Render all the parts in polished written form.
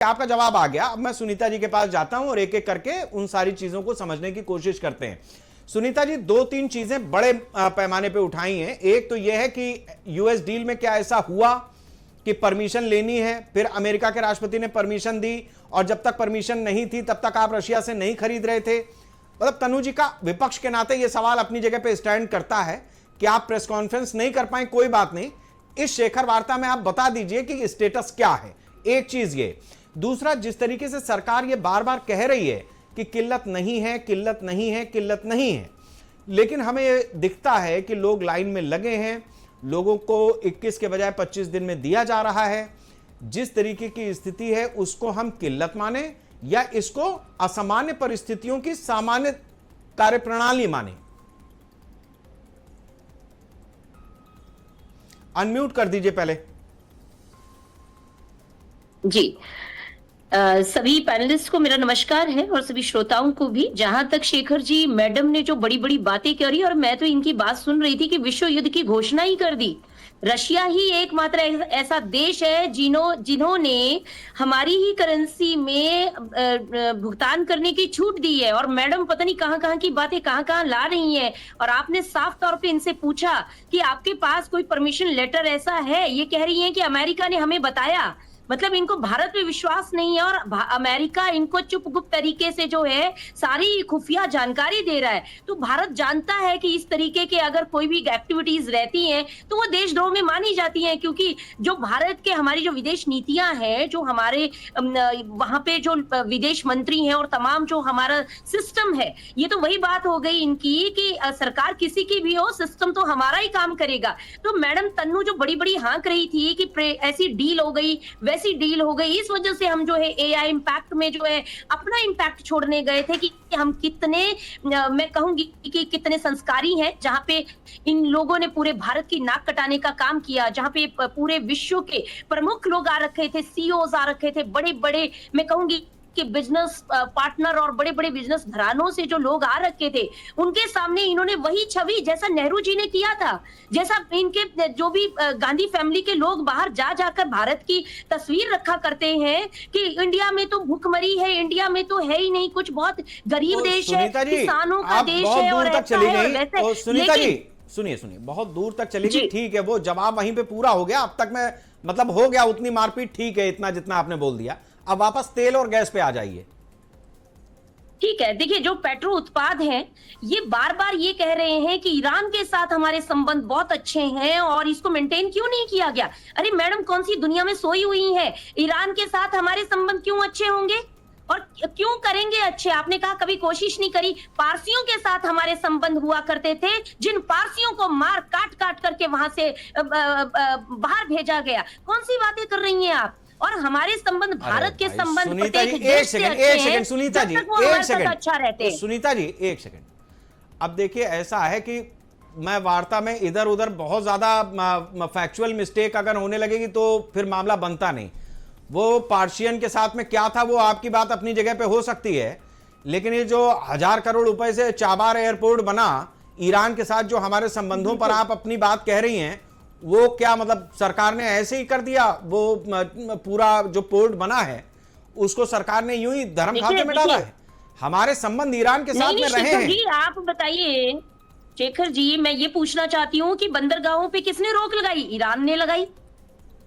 आपका जवाब आ गया। अब मैं सुनीता जी के पास जाता हूं और एक एक करके उन सारी चीजों को समझने की कोशिश करते हैं। सुनीता जी, दो तीन चीजें बड़े पैमाने पे उठाई हैं। एक तो यह है कि यूएस डील में क्या ऐसा हुआ कि परमिशन लेनी है, फिर अमेरिका के राष्ट्रपति ने परमिशन दी और जब तक परमिशन नहीं थी तब तक आप रशिया से नहीं खरीद रहे थे। मतलब तनु जी का विपक्ष के नाते यह सवाल अपनी जगह पे स्टैंड करता है कि आप प्रेस कॉन्फ्रेंस नहीं कर पाए, कोई बात नहीं, इस शेखर वार्ता में आप बता दीजिए कि स्टेटस क्या है। एक चीज ये। दूसरा, जिस तरीके से सरकार ये बार बार कह रही है कि किल्लत नहीं है, किल्लत नहीं है, किल्लत नहीं है, लेकिन हमें ये दिखता है कि लोग लाइन में लगे हैं, लोगों को 21 के बजाय 25 दिन में दिया जा रहा है। जिस तरीके की स्थिति है उसको हम किल्लत माने या इसको असामान्य परिस्थितियों की सामान्य कार्यप्रणाली माने? अनम्यूट कर दीजिए पहले जी। सभी पैनलिस्ट को मेरा नमस्कार है और सभी श्रोताओं को भी। जहां तक शेखर जी मैडम ने जो बड़ी बड़ी बातें करी, और मैं तो इनकी बात सुन रही थी कि विश्व युद्ध की घोषणा ही कर दी। रशिया ही एकमात्र ऐसा देश है जिन्होंने हमारी ही करेंसी में भुगतान करने की छूट दी है। और मैडम पता नहीं कहां कहां की बातें कहां कहां ला रही हैं। और आपने साफ तौर पे इनसे पूछा कि आपके पास कोई परमिशन लेटर ऐसा है, ये कह रही हैं कि अमेरिका ने हमें बताया। मतलब इनको भारत पे विश्वास नहीं है और अमेरिका इनको चुपगुप्त तरीके से जो है सारी खुफिया जानकारी दे रहा है। तो भारत जानता है कि इस तरीके के अगर कोई भी एक्टिविटीज रहती हैं तो वो देशद्रोह में मानी जाती हैं, क्योंकि जो भारत के हमारी जो विदेश नीतियां हैं, जो हमारे वहां पे जो विदेश मंत्री हैं और तमाम जो हमारा सिस्टम है, ये तो वही बात हो गई इनकी कि सरकार किसी की भी हो, सिस्टम तो हमारा ही काम करेगा। तो मैडम तन्नू जो बड़ी बड़ी हाँक रही थी कि ऐसी डील हो गई, ऐसी डील हो गई, इस वजह से हम जो है एआई इंपैक्ट में जो है अपना इंपैक्ट छोड़ने गए थे कि हम कितने, मैं कहूंगी कि कितने संस्कारी हैं, जहां पे इन लोगों ने पूरे भारत की नाक कटाने का काम किया, जहां पे पूरे विश्व के प्रमुख लोग आ रखे थे, सीईओज आ रखे थे, बड़े बड़े मैं कहूंगी कि बिजनेस पार्टनर और बड़े बड़े बिजनेस घरानों से जो लोग आ रखे थे, उनके सामने इन्होंने वही छवि जैसा नेहरू जी ने किया था, जैसा इनके जो भी गांधी फैमिली के लोग बाहर जा जाकर भारत की तस्वीर रखा करते हैं कि इंडिया में तो भूखमरी है, इंडिया में तो है ही नहीं कुछ, बहुत गरीब देश है, किसानों का देश है और ऐसा है और वैसे। सुनीता जी सुनिए, बहुत दूर तक चली गई, ठीक है, वो जवाब वहीं पे पूरा हो गया। अब तक मैं मतलब हो गया उतनी मारपीट, ठीक है, इतना जितना आपने बोल दिया। अब वापस तेल और गैस पे आ जाइए। ठीक है, देखिए जो पेट्रो उत्पाद हैं, ये बार बार ये कह रहे हैं कि ईरान के साथ हमारे संबंध बहुत अच्छे हैं और इसको मेंटेन क्यों नहीं किया गया। अरे मैडम, कौन सी दुनिया में सोई हुई है? ईरान के साथ हमारे संबंध क्यों अच्छे होंगे और क्यों करेंगे अच्छे? आपने कहा कभी कोशिश नहीं करी। पारसियों के साथ हमारे संबंध हुआ करते थे, जिन पारसियों को मार काट काट करके वहां से बाहर भेजा गया। कौन सी बातें कर रही हैं आप? और हमारे संबंध भारत के संबंध सुनीता जी एक सेकंड सुनीता जी एक सेकंड अच्छा रहते। सुनीता जी एक सेकंड। अब देखिए ऐसा है कि मैं वार्ता में इधर उधर बहुत ज्यादा फैक्चुअल मिस्टेक अगर होने लगेगी तो फिर मामला बनता नहीं। वो पार्शियन के साथ में क्या था, वो आपकी बात अपनी जगह पे हो सकती है, लेकिन ये जो 1000 करोड़ रुपए से चाबार एयरपोर्ट बना, ईरान के साथ जो हमारे संबंधों पर आप अपनी बात कह रही हैं, वो क्या मतलब सरकार ने ऐसे ही कर दिया? वो पूरा जो पोर्ट बना है उसको सरकार ने यूं ही धर्म खाते में डाला है? हमारे संबंध ईरान के साथ में रहे हैं। आप बताइए शेखर जी, मैं ये पूछना चाहती हूँ कि बंदरगाहों पे किसने रोक लगाई? ईरान ने लगाई।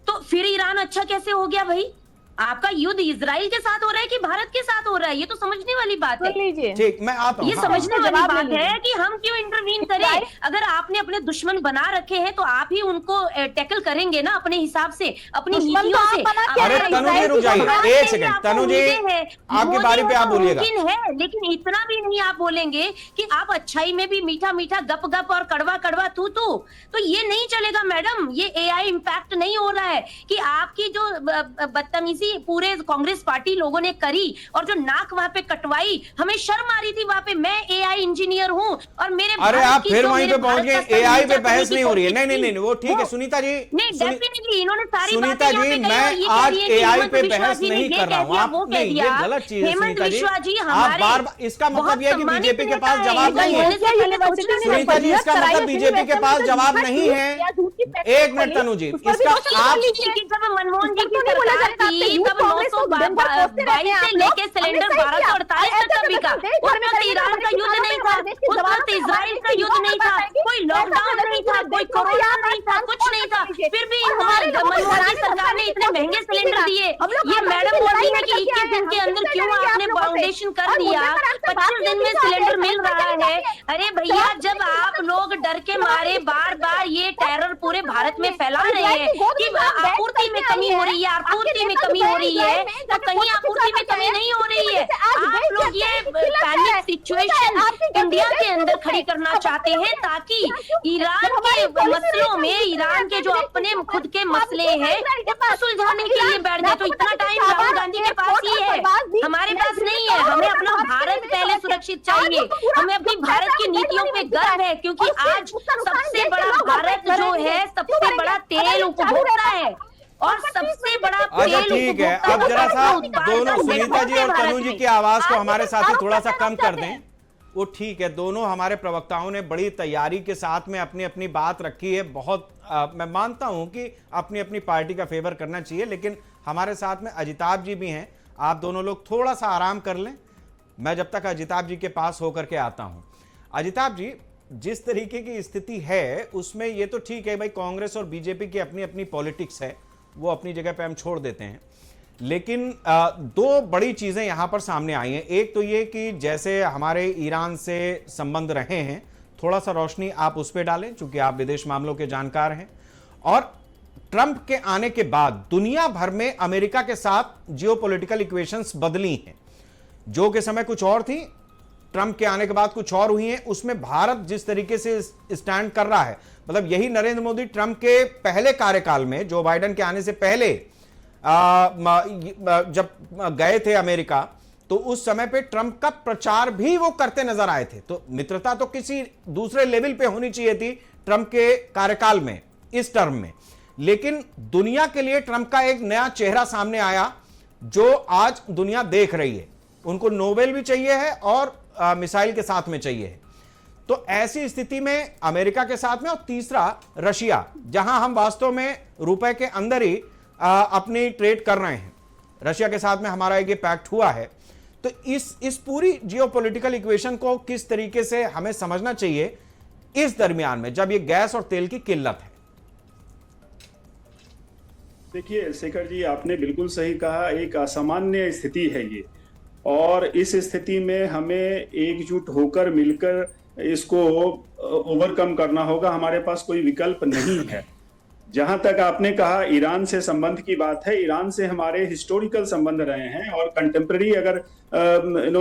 तो फिर ईरान अच्छा कैसे हो गया भाई? आपका युद्ध इजराइल के साथ हो रहा है कि भारत के साथ हो रहा है? ये तो समझने वाली बात है। ठीक, मैं आता हूं। ये समझने वाली बात है कि हम क्यों इंटरवीन करें। अगर आपने अपने दुश्मन बना रखे हैं तो आप ही उनको टैकल करेंगे ना अपने हिसाब से, अपनी नीतियों से। अरे तनु जी रुक जाइए एक सेकंड। तनु जी आपकी बारी पे आप बोलिएगा। है, लेकिन इतना भी नहीं आप बोलेंगे कि आप अच्छाई में भी मीठा मीठा गप गप और कड़वा कड़वा तू तू, तो ये नहीं चलेगा मैडम। ये एआई इंपैक्ट नहीं हो रहा है कि आपकी जो बदतमीजी पूरे कांग्रेस पार्टी लोगों ने करी और जो नाक वहां पे कटवाई, हमें शर्म आ रही थी वहां पे। मैं एआई इंजीनियर हूं और मेरे अरे आप फिर वहीं पे पहुंच गए। एआई पे बहस नहीं हो रही है। नहीं वो ठीक है सुनीता जी। नहीं डेफिनेटली इन्होंने सारी सुनीता जी, मैं आज एआई पे बहस नहीं कर रहा हूं। आप नहीं, ये गलत चीज है सुनीता जी। आप बार इसका मतलब यह है कि बीजेपी के पास जवाब नहीं है। सुनीता जी इसका मतलब बीजेपी के पास जवाब नहीं है। एक मिनट तनु जी, इसका आप मनमोहन जी की सरकार थी थी तब 922 से लेके सिलेंडर 1248 तक का बिका। उस वक्त ईरान का युद्ध नहीं था, उस वक्त इजराइल का युद्ध नहीं था, कोई लॉकडाउन नहीं था, कोई कोरोना नहीं था, कुछ नहीं था, फिर भी मनमोहन सरकार ने इतने महंगे सिलेंडर दिए। ये मैडम बोल रही है कि 21 दिन के अंदर क्यों आपने फाउंडेशन कर दिया, 25 दिन में सिलेंडर मिल रहा है। अरे भैया, जब आप लोग डर के मारे बार बार ये टेरर पूरे भारत में फैला रहे हैं कि आपूर्ति में कमी हो रही है, आपूर्ति में कमी हो रही है, तो कहीं आपूर्ति में कमी नहीं हो रही है। आप लोग ये पैनिक सिचुएशन इंडिया के अंदर खड़ी करना चाहते हैं ताकि ईरान के मसलों में, ईरान के जो अपने खुद के मसले हैं उसको सुलझाने के लिए बैठ गए। तो इतना टाइम राहुल गांधी के पास ही है, हमारे पास नहीं है। हमें अपना भारत पहले सुरक्षित चाहिए, हमें अपनी भारत की नीतियों पे गर्व है, क्योंकि आज सबसे बड़ा भारत जो है सबसे बड़ा तेल उपभोक्ता है और सबसे बड़ा अच्छा ठीक है, अब जरा सा दोनों सुनीता जी और तनु जी की आवाज को हमारे साथी थोड़ा सा कम कर दें। वो ठीक है, दोनों हमारे प्रवक्ताओं ने बड़ी तैयारी के साथ में अपनी अपनी बात रखी है। बहुत मैं मानता हूं कि अपनी अपनी पार्टी का फेवर करना चाहिए, लेकिन हमारे साथ में अजिताभ जी भी हैं। आप दोनों लोग थोड़ा सा आराम कर लें, मैं जब तक अजिताभ जी के पास होकर के आता हूं। अजिताभ जी, जिस तरीके की स्थिति है उसमें ये तो ठीक है भाई, कांग्रेस और बीजेपी की अपनी अपनी पॉलिटिक्स है, वो अपनी जगह पे हम छोड़ देते हैं, लेकिन दो बड़ी चीजें यहां पर सामने आई हैं। एक तो ये कि जैसे हमारे ईरान से संबंध रहे हैं, थोड़ा सा रोशनी आप उस पर डालें चूंकि आप विदेश मामलों के जानकार हैं। और ट्रंप के आने के बाद दुनिया भर में अमेरिका के साथ जियोपॉलिटिकल इक्वेशंस बदली हैं। जो के समय कुछ और थी, ट्रंप के आने के बाद कुछ और हुई हैं। उसमें भारत जिस तरीके से स्टैंड कर रहा है, मतलब यही नरेंद्र मोदी ट्रंप के पहले कार्यकाल में, जो बाइडेन के आने से पहले जब गए थे अमेरिका, तो उस समय पे ट्रंप का प्रचार भी वो करते नजर आए थे। तो मित्रता तो किसी दूसरे लेवल पे होनी चाहिए थी ट्रंप के कार्यकाल में, इस टर्म में। लेकिन दुनिया के लिए ट्रंप का एक नया चेहरा सामने आया जो आज दुनिया देख रही है। उनको नोबेल भी चाहिए है और मिसाइल के साथ में चाहिए है। तो ऐसी स्थिति में अमेरिका के साथ में, और तीसरा रशिया, जहां हम वास्तव में रुपए के अंदर ही अपनी ट्रेड कर रहे हैं, रशिया के साथ में हमारा एक पैक्ट हुआ है। तो इस पूरी जियोपॉलिटिकल इक्वेशन को किस तरीके से हमें समझना चाहिए इस दरमियान में, जब ये गैस और तेल की किल्लत है? देखिए शेखर जी, आपने बिल्कुल सही कहा, एक असामान्य स्थिति है ये, और इस स्थिति में हमें एकजुट होकर मिलकर इसको ओवरकम करना होगा। हमारे पास कोई विकल्प नहीं है। जहां तक आपने कहा ईरान से संबंध की बात है, ईरान से हमारे हिस्टोरिकल संबंध रहे हैं, और कंटेम्प्रेरी अगर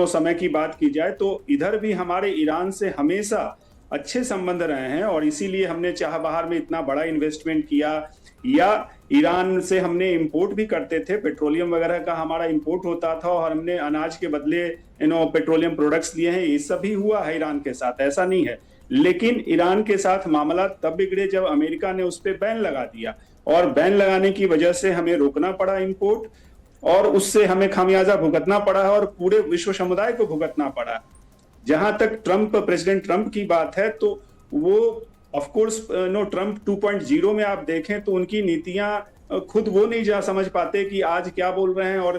समय की बात की जाए तो इधर भी हमारे ईरान से हमेशा अच्छे संबंध रहे हैं, और इसीलिए हमने चाबहार में इतना बड़ा इन्वेस्टमेंट किया, या ईरान से हमने इंपोर्ट भी करते थे, पेट्रोलियम वगैरह का हमारा इंपोर्ट होता था, और हमने अनाज के बदले पेट्रोलियम प्रोडक्ट्स लिए हैं। ये सब भी हुआ है ईरान के साथ, ऐसा नहीं है। लेकिन ईरान के साथ मामला तब बिगड़े जब अमेरिका ने उस पर बैन लगा दिया, और बैन लगाने की वजह से हमें रोकना पड़ा इंपोर्ट, और उससे हमें खामियाजा भुगतना पड़ा है, और पूरे विश्व समुदाय को भुगतना पड़ा। जहां तक प्रेसिडेंट ट्रंप की बात है, तो वो ऑफ कोर्स ट्रंप 2.0 में आप देखें तो उनकी नीतियां खुद वो नहीं समझ पाते कि आज क्या बोल रहे हैं, और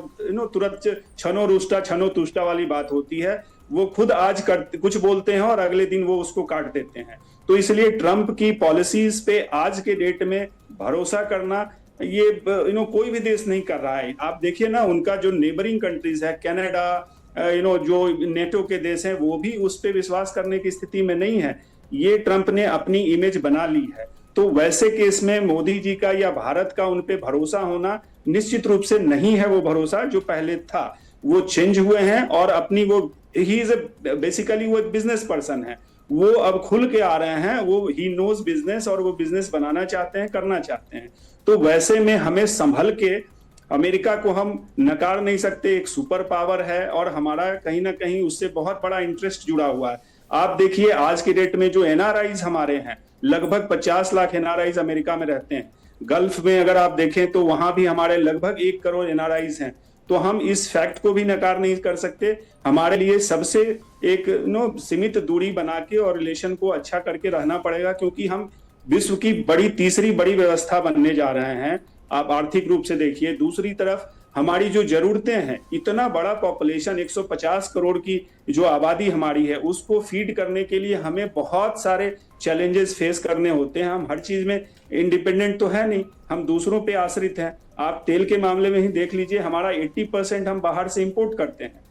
तुरंत छनो रुष्टा छनो तुष्टा वाली बात होती है। वो खुद आज कुछ बोलते हैं और अगले दिन वो उसको काट देते हैं। तो इसलिए ट्रंप की पॉलिसीज पे आज के डेट में भरोसा करना ये कोई भी देश नहीं कर रहा है। आप देखिए ना, उनका जो नेबरिंग कंट्रीज है, कनाडा, जो नेटो के देश हैं, वो भी उस पर विश्वास करने की स्थिति में नहीं है। ये ट्रंप ने अपनी इमेज बना ली है। तो वैसे केस में मोदी जी का या भारत का उन पे भरोसा होना निश्चित रूप से नहीं है वो भरोसा जो पहले था। वो चेंज हुए हैं, और अपनी वो ही इज बेसिकली वो बिजनेस पर्सन है, वो अब खुल के आ रहे हैं, वो ही नोज बिजनेस, और वो बिजनेस बनाना चाहते हैं, करना चाहते हैं। तो वैसे में हमें संभल के, अमेरिका को हम नकार नहीं सकते, एक सुपर पावर है, और हमारा कहीं ना कहीं उससे बहुत बड़ा इंटरेस्ट जुड़ा हुआ है। आप देखिए आज के डेट में जो एनआरआईज हमारे हैं, लगभग 50 लाख एनआरआईज अमेरिका में रहते हैं। गल्फ में अगर आप देखें तो वहां भी हमारे लगभग 1 करोड़ एनआरआईज हैं। तो हम इस फैक्ट को भी नकार नहीं कर सकते। हमारे लिए सबसे एक सीमित दूरी बना के और रिलेशन को अच्छा करके रहना पड़ेगा, क्योंकि हम विश्व की तीसरी बड़ी व्यवस्था बनने जा रहे हैं। आप आर्थिक रूप से देखिए, दूसरी तरफ हमारी जो जरूरतें हैं, इतना बड़ा पॉपुलेशन 150 करोड़ की जो आबादी हमारी है, उसको फीड करने के लिए हमें बहुत सारे चैलेंजेस फेस करने होते हैं। हम हर चीज में इंडिपेंडेंट तो है नहीं, हम दूसरों पे आश्रित हैं। आप तेल के मामले में ही देख लीजिए, हमारा 80% हम बाहर से इंपोर्ट करते हैं।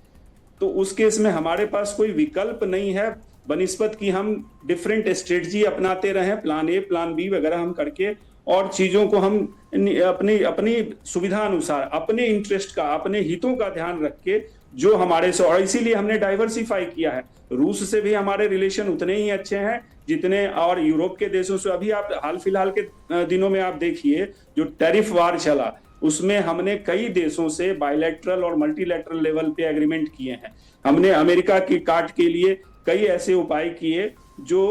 तो उस केस में हमारे पास कोई विकल्प नहीं है बनिस्बत कि हम डिफरेंट स्ट्रेटजी अपनाते रहें, प्लान ए प्लान बी वगैरह हम करके, और चीजों को हम अपनी अपनी सुविधा अनुसार, अपने इंटरेस्ट का, अपने हितों का ध्यान रख के जो हमारे से, और इसीलिए हमने डाइवर्सिफाई किया है। रूस से भी हमारे रिलेशन उतने ही अच्छे हैं जितने, और यूरोप के देशों से। अभी आप हाल फिलहाल के दिनों में आप देखिए जो टैरिफ वार चला, उसमें हमने कई देशों से बायलैटरल और मल्टीलैटरल लेवल पे एग्रीमेंट किए हैं। हमने अमेरिका की काट के लिए कई ऐसे उपाय किए जो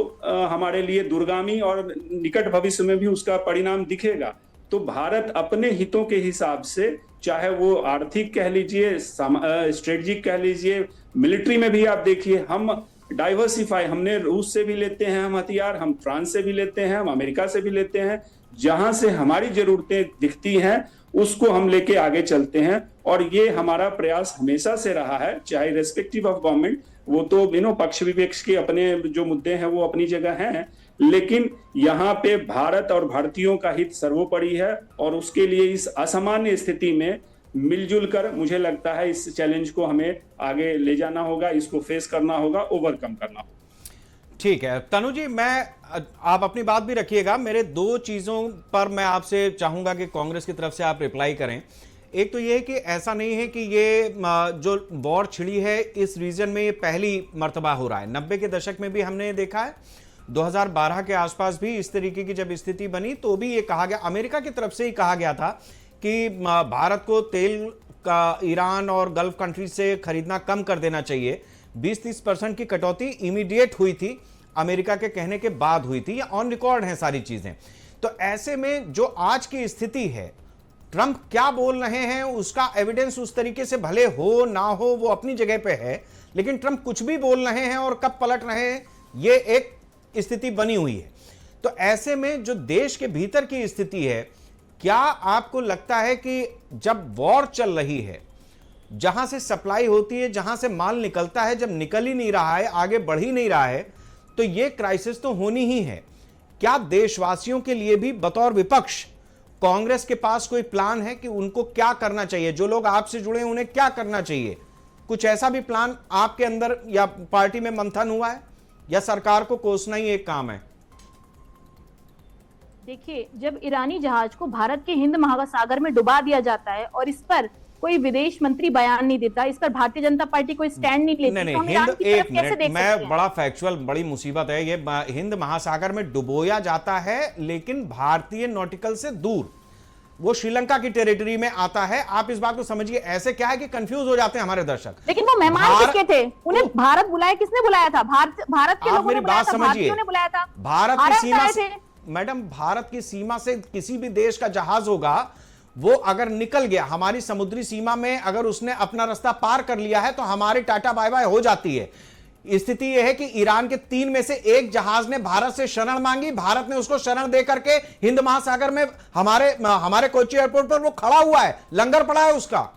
हमारे लिए दूरगामी और निकट भविष्य में भी उसका परिणाम दिखेगा। तो भारत अपने हितों के हिसाब से, चाहे वो आर्थिक कह लीजिए, स्ट्रेटजिक कह लीजिए, मिलिट्री में भी आप देखिए, हम डाइवर्सिफाई, हमने रूस से भी लेते हैं हम हथियार, हम फ्रांस से भी लेते हैं, हम अमेरिका से भी लेते हैं। जहां से हमारी जरूरतें दिखती हैं उसको हम लेके आगे चलते हैं, और ये हमारा प्रयास हमेशा से रहा है, चाहे रेस्पेक्टिव ऑफ गवर्नमेंट। वो तो पक्ष विपक्ष के अपने जो मुद्दे हैं वो अपनी जगह हैं, लेकिन यहाँ पे भारत और भारतीयों का हित सर्वोपरि है। और उसके लिए इस असामान्य स्थिति में मिलजुल कर, मुझे लगता है इस चैलेंज को हमें आगे ले जाना होगा, इसको फेस करना होगा, ओवरकम करना होगा। ठीक है तनु जी, आप अपनी बात भी रखिएगा। मेरे दो चीजों पर मैं आपसे चाहूंगा कि कांग्रेस की तरफ से आप रिप्लाई करें। एक तो यह है कि ऐसा नहीं है कि ये जो वॉर छिड़ी है इस रीजन में ये पहली मर्तबा हो रहा है। 90 के दशक में भी हमने देखा है, 2012 के आसपास भी इस तरीके की जब स्थिति बनी तो भी ये कहा गया, अमेरिका की तरफ से ही कहा गया था कि भारत को तेल का ईरान और गल्फ कंट्री से खरीदना कम कर देना चाहिए। 20-30% की कटौती इमीडिएट हुई थी, अमेरिका के कहने के बाद हुई थी, ये ऑन रिकॉर्ड है सारी चीजें। तो ऐसे में जो आज की स्थिति है, ट्रंप क्या बोल रहे हैं उसका एविडेंस उस तरीके से भले हो ना हो, वो अपनी जगह पे है, लेकिन ट्रंप कुछ भी बोल रहे हैं और कब पलट रहे हैं, ये एक स्थिति बनी हुई है। तो ऐसे में जो देश के भीतर की स्थिति है, क्या आपको लगता है कि जब वॉर चल रही है, जहां से सप्लाई होती है, जहां से माल निकलता है, जब निकल ही नहीं रहा है, आगे बढ़ ही नहीं रहा है, तो ये क्राइसिस तो होनी ही है। क्या देशवासियों के लिए भी बतौर विपक्ष कांग्रेस के पास कोई प्लान है कि उनको क्या करना चाहिए? जो लोग आपसे जुड़े हैं उन्हें क्या करना चाहिए? कुछ ऐसा भी प्लान आपके अंदर या पार्टी में मंथन हुआ है, या सरकार को कोसना ही एक काम है? देखिए, जब ईरानी जहाज को भारत के हिंद महासागर में डुबा दिया जाता है और इस पर कोई विदेश मंत्री बयान नहीं देता, इस पर भारतीय जनता पार्टी कोई स्टैंड नहीं लेती, नहीं, तो हम ईरान की तरफ कैसे देख सकते हैं? मैं बड़ा फैक्चुअल, बड़ी मुसीबत है ये। हिंद महासागर में डुबोया जाता है लेकिन भारतीय नॉटिकल से दूर, वो श्रीलंका की टेरिटरी में आता है। आप इस बात को समझिए। ऐसे क्या है कि कंफ्यूज हो जाते हैं हमारे दर्शक। लेकिन वो मेहमान किसके थे? उन्हें भारत बुलाया, किसने बुलाया था? भारत के लोगों ने बुलाया था, भारतीयों ने बुलाया था। भारत की सीमा से, मैडम, भारत की सीमा से किसी भी देश का जहाज होगा, वो अगर निकल गया हमारी समुद्री सीमा में, अगर उसने अपना रास्ता पार कर लिया है तो हमारी टाटा बाय बाय हो जाती है। स्थिति यह है कि ईरान के 3 में से एक जहाज ने भारत से शरण मांगी, भारत ने उसको शरण दे करके हिंद महासागर में हमारे कोच्चि एयरपोर्ट पर वो खड़ा हुआ है, लंगर पड़ा है उसका।